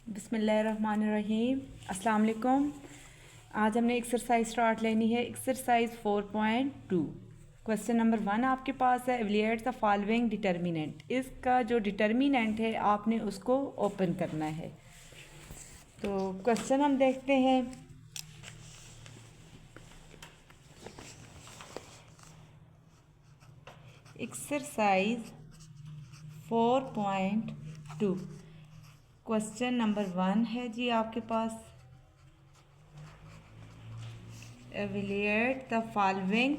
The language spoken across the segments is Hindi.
बिस्मिल्लाहिर्रहमानिर्रहीम। अस्सलाम वालेकुम। आज हमने एक्सरसाइज स्टार्ट लेनी है। एक्सरसाइज 4.2 क्वेश्चन नंबर 1 आपके पास है। एवलिएट द फॉलोइंग डिटर्मिनेंट। इसका जो डिटर्मिनेंट है आपने उसको ओपन करना है। तो क्वेश्चन हम देखते हैं। एक्सरसाइज 4.2 क्वेश्चन नंबर 1 है जी आपके पास। एवलिएट द फॉलोइंग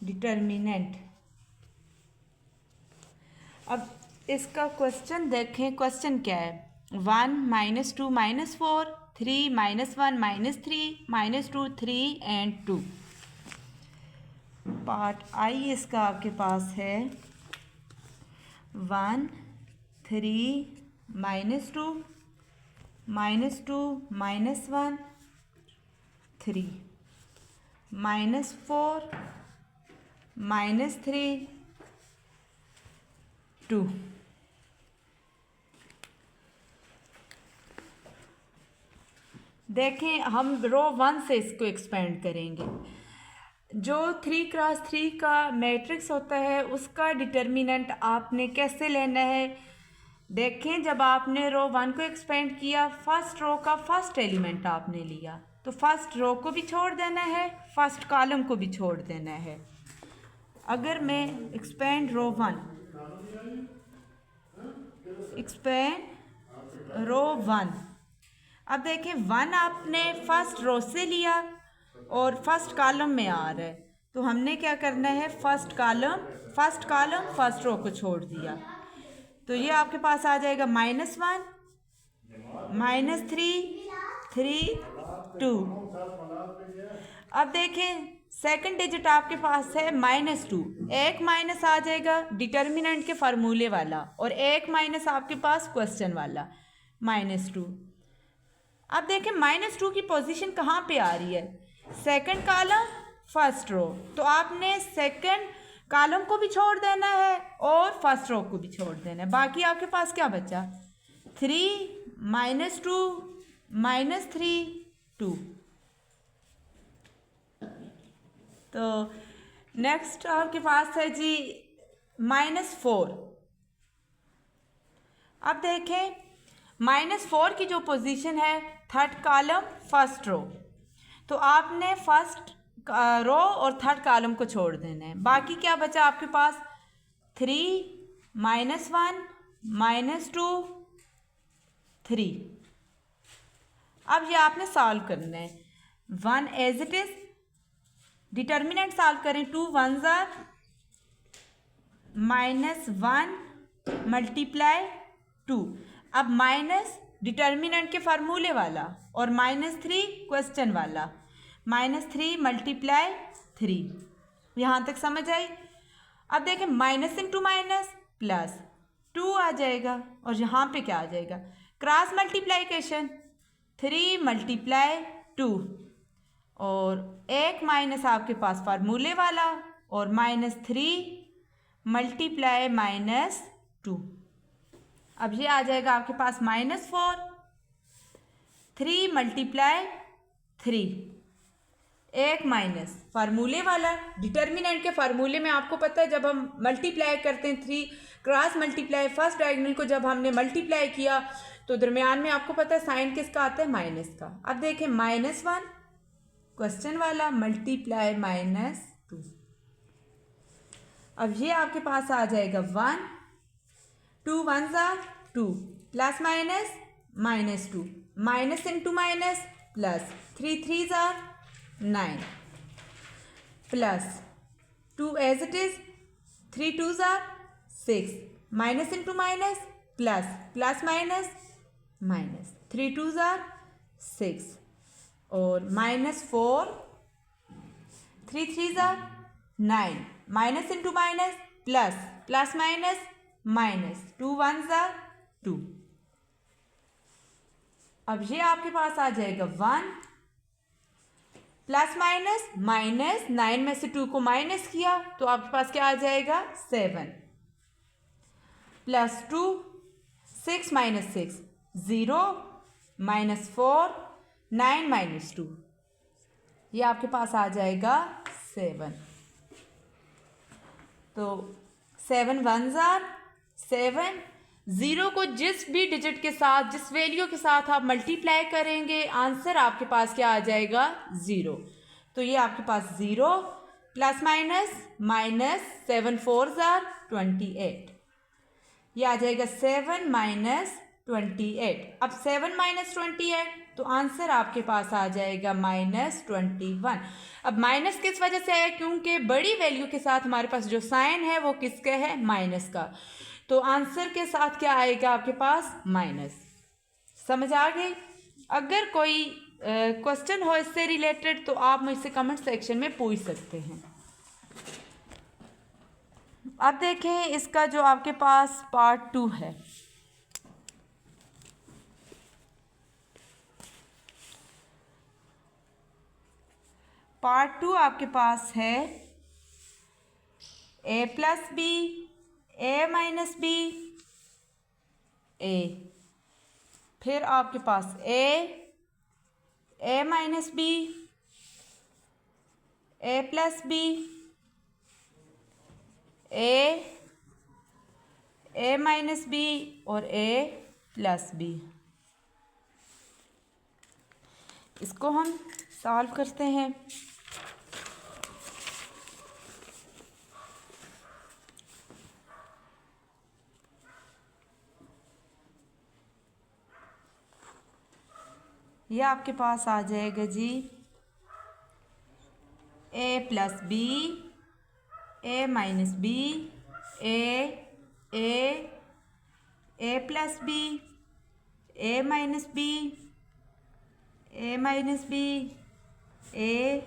डिटर्मिनेंट। अब इसका क्वेश्चन देखें। क्वेश्चन क्या है? 1 -2 -4 3 -1 -3 -2 3 एंड 2। पार्ट आई इसका आपके पास है 1 3 -2 -2 -1 3 -4 -3 2। देखें, हम रो 1 से इसको एक्सपेंड करेंगे। जो 3x3 का मैट्रिक्स होता है उसका डिटर्मिनेंट आपने कैसे लेना है? देखें, जब आपने रो 1 को एक्सपेंड किया, फर्स्ट रो का फर्स्ट एलिमेंट आपने लिया, तो फर्स्ट रो को भी छोड़ देना है, फर्स्ट कॉलम को भी छोड़ देना है। अगर मैं एक्सपेंड रो 1, एक्सपेंड रो 1, अब देखें 1 आपने फर्स्ट रो से लिया और फर्स्ट कॉलम में आ रहा है, तो हमने क्या करना है? फर्स्ट कॉलम फर्स्ट रो को छोड़ दिया, तो ये आपके पास आ जाएगा -1 -3 2। अब देखें, सेकंड डिजिट आपके पास है -2। एक माइनस आ जाएगा डिटर्मिनेंट के फार्मूले वाला और एक माइनस आपके पास क्वेश्चन वाला -2। अब देखें -2 की पोजीशन कहाँ पे आ रही है? सेकंड कॉलम फर्स्ट रो, तो आपने सेकंड कॉलम को भी छोड़ देना है और फर्स्ट रो को भी छोड़ देना है। बाकी आपके पास क्या बचा? 3 -2 -3 2। तो नेक्स्ट आपके पास है जी -4। अब देखें, -4 की जो पोजीशन है थर्ड कॉलम फर्स्ट रो, तो आपने फर्स्ट रो और थर्ड कॉलम को छोड़ देना है। बाकी क्या बचा आपके पास? 3 -1 -2 3। अब ये आपने सॉल्व करना है। 1 as it is, determinant solve करें। 2 1s are -1 मल्टीप्लाई 2। अब माइनस डिटर्मिनेंट के फार्मूले वाला और -3 क्वेश्चन वाला, -3 मल्टीप्लाई 3। यहाँ तक समझ आई? अब देखें, माइनस इंटू माइनस प्लस 2 आ जाएगा और यहाँ पे क्या आ जाएगा? क्रॉस मल्टीप्लाइकेशन 3 मल्टीप्लाई 2 और एक माइनस आपके पास फार्मूले वाला और -3 मल्टीप्लाई -2। अब ये आ जाएगा आपके पास -4 3 मल्टीप्लाई 3, एक माइनस फार्मूले वाला। डिटर्मिनेंट के फार्मूले में आपको पता है, जब हम मल्टीप्लाई करते हैं 3 क्रॉस मल्टीप्लाई, फर्स्ट डायगोनल को जब हमने मल्टीप्लाई किया तो दरमियान में आपको पता है साइन किसका आता है? माइनस का। अब देखें, -1 क्वेश्चन वाला मल्टीप्लाई -2। अब ये आपके पास आ जाएगा 1 2 1s are 2 plus minus -2 minus into minus plus 3 3s are 9 plus 2 as it is 3 2s are 6 minus into minus plus plus minus minus 3 2s are 6 और -4 3 3s are 9 minus into minus plus plus minus minus 2 1s are 2। अब ये आपके पास आ जाएगा 1 प्लस माइनस माइनस 9 में से 2 को माइनस किया तो आपके पास क्या आ जाएगा? 7 प्लस 2, 6 माइनस 6 0, माइनस 4, 9 माइनस 2, ये आपके पास आ जाएगा 7। तो 7 1s आर 7। 0 को जिस भी डिजिट के साथ, जिस वैल्यू के साथ आप मल्टीप्लाई करेंगे, आंसर आपके पास क्या आ जाएगा? 0। तो ये आपके पास 0 plus minus minus 7 4s are 28, ये आ जाएगा 7 माइनस 28। अब 7 माइनस 28, तो आंसर आपके पास आ जाएगा -21। अब माइनस किस वजह से है? क्योंकि बड़ी वैल्यू के साथ हमारे पास जो साइन है वो किसका है? माइनस का। तो आंसर के साथ क्या आएगा आपके पास? माइनस। समझ आ गई? अगर कोई क्वेश्चन हो इससे रिलेटेड तो आप मुझसे कमेंट सेक्शन में पूछ सकते हैं। अब देखें इसका जो आपके पास पार्ट 2 है। पार्ट 2 आपके पास है a plus b, a minus b, a, फिर आपके पास a minus b, a plus b, a minus b और ए प्लस बी। इसको हम सॉल्व करते हैं। ये आपके पास आ जाएगा जी ए plus b, a minus b, a plus b, a minus b, a minus b, a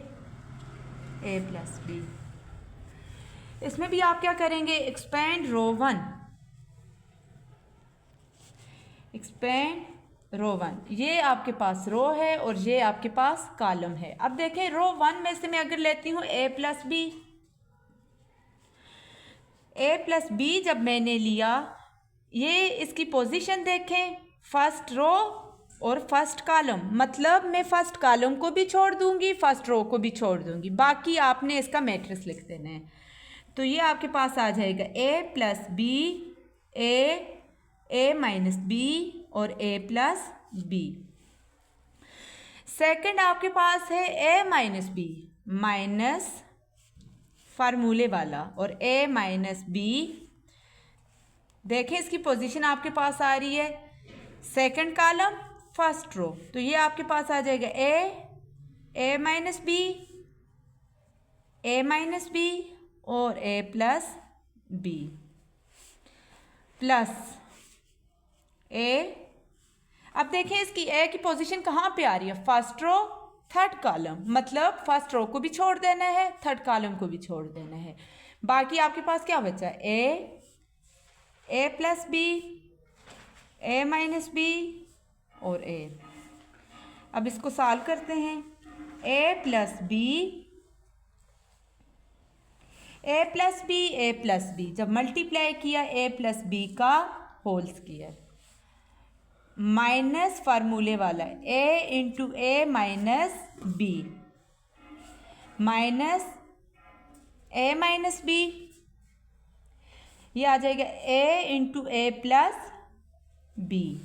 plus B. इसमें भी आप क्या करेंगे? एक्सपेंड रो 1, एक्सपेंड रो 1। ये आपके पास रो है और ये आपके पास कॉलम है। अब देखें रो 1 में से मैं अगर लेती हूँ ए plus b, a plus B जब मैंने लिया, ये इसकी पोजीशन देखें, फर्स्ट रो और फर्स्ट कॉलम, मतलब मैं फर्स्ट कॉलम को भी छोड़ दूंगी, फर्स्ट रो को भी छोड़ दूंगी, बाकी आपने इसका मैट्रिक्स लिख देना है। तो ये आपके पास आ जाएगा a plus b, a minus b और ए प्लस बी। सेकंड आपके पास है ए माइनस बी, माइनस फार्मूले वाला, और ए माइनस बी। देखें इसकी पोजीशन आपके पास आ रही है सेकंड कॉलम फर्स्ट रो, तो ये आपके पास आ जाएगा ए minus b, a minus b और ए प्लस बी प्लस ए। अब देखें इसकी ए की पोजीशन कहाँ पे आ रही है? फर्स्ट रो थर्ड कॉलम, मतलब फर्स्ट रो को भी छोड़ देना है, थर्ड कॉलम को भी छोड़ देना है, बाकी आपके पास क्या बचा? ए plus b, a minus b और ए। अब इसको सॉल्व करते हैं। ए plus b, a plus b, a plus B जब मल्टीप्लाई किया ए प्लस बी का होल स्क्वायर, माइनस फार्मूले वाला ए into a minus B, minus a minus b, ये आ जाएगा a into A plus B,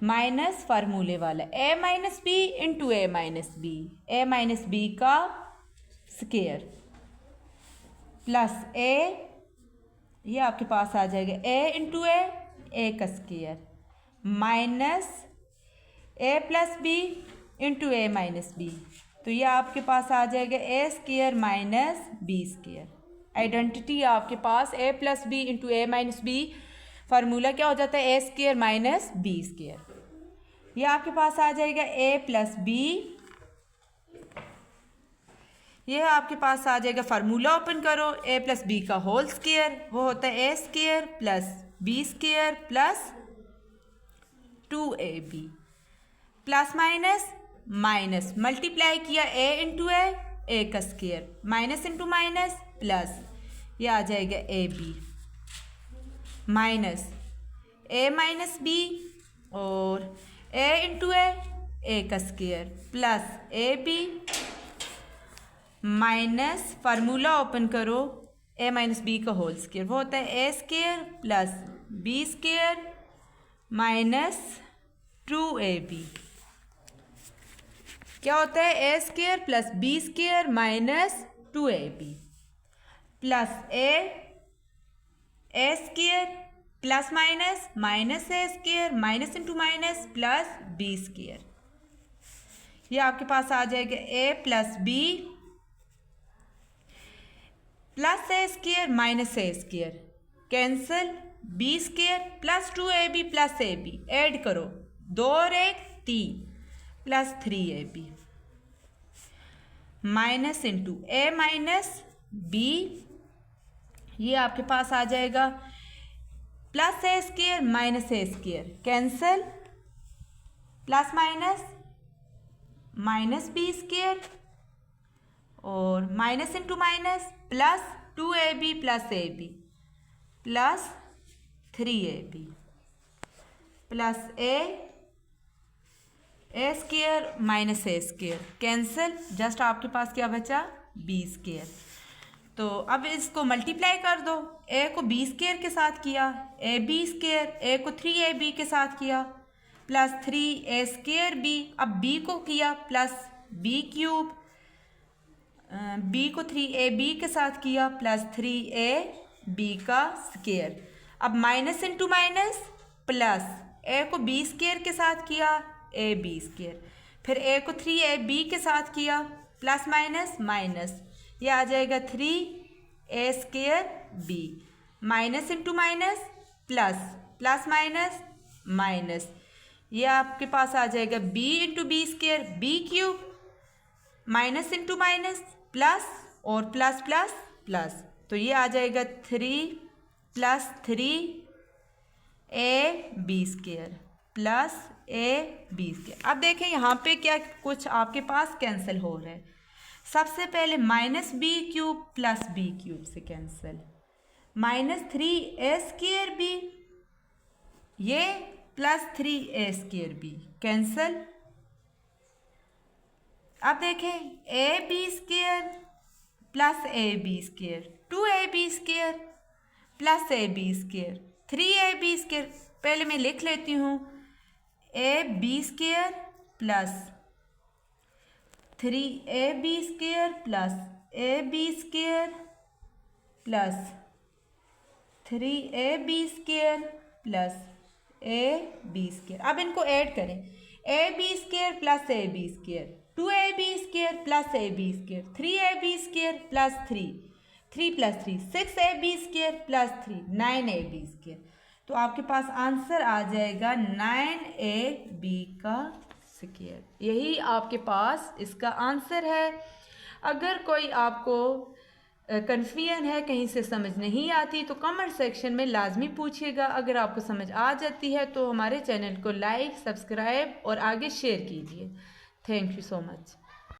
minus फार्मूले वाला ए minus B into a minus b, a minus b का स्क्वायर प्लस ए, ये आपके पास आ जाएगा ए इंटू ए का square, minus a plus b into a minus b, तो ये आपके पास आ जाएगा a square minus b square. Identity आपके पास a plus b into a minus b, formula क्या हो जाता है? A square minus b square. ये आपके पास आ जाएगा ए प्लस बी, ये आपके पास आ जाएगा, फार्मूला ओपन करो, ए प्लस बी का होल स्क्वायर, वो होता है a square plus b square plus 2ab, plus minus minus, multiply किया ए इंटू ए का square, minus into minus plus, ये आ जाएगा ab, minus a minus b और ए इंटू ए का स्क्वायर प्लस ए बी माइनस फार्मूला ओपन करो ए माइनस बी का होल स्क्वायर, वो होता है a square plus b square minus 2ab। क्या होता है a square plus b square minus 2ab plus a square plus minus minus a square minus into minus plus b square. ये आपके पास आ जाएगा a plus b plus a square minus a square cancel, b square plus 2ab plus ab add करो 2 और 1 3 plus 3ab minus into a minus b, ये आपके पास आ जाएगा plus a square minus a square cancel, plus minus minus b square और minus into minus plus 2ab plus ab plus 3ab plus a square minus a square cancel, just आपके पास क्या बचा बी स्क्वायर। तो अब इसको मल्टीप्लाई कर दो, ए को बी स्क्वायर के साथ किया, ए बी स्क्वायर, ए को 3ab के साथ किया प्लस 3a स्क्वायर बी, अब बी को किया प्लस बी क्यूब, बी को 3ab के साथ किया प्लस 3ab का स्क्वायर। अब माइनस इंटू माइनस प्लस ए को बी स्क्वायर के साथ किया ए बी स्क्वायर, फिर ए को 3ab के साथ किया प्लस माइनस माइनस, ये आ जाएगा 3a square B minus into minus plus plus minus minus, ये आपके पास आ जाएगा b into B square B cube minus into minus plus और प्लस प्लस प्लस, तो ये आ जाएगा 3 plus 3ab square plus ab square. अब देखें यहाँ पे क्या कुछ आपके पास कैंसिल हो रहा है। सबसे पहले minus b cube plus b cube से cancel, minus 3a square b ये plus 3a square b cancel. अब देखें a B square plus A B square 2ab square plus A B square 3ab square, पहले मैं लिख लेती हूँ a B square plus 3ab square plus A B square plus 3ab square plus A B square. अब इनको ऐड करें, a B square plus A B square 2ab square plus A B square 3ab square plus 3 plus 3 6ab square plus 3 9ab square. तो आपके पास आंसर आ जाएगा 9ab का स्क्वायर, यही आपके पास इसका आंसर है। अगर कोई आपको कन्फ्यूजन है, कहीं से समझ नहीं आती, तो कमेंट सेक्शन में लाजमी पूछिएगा। अगर आपको समझ आ जाती है तो हमारे चैनल को लाइक सब्सक्राइब और आगे शेयर कीजिए। Thank you so much.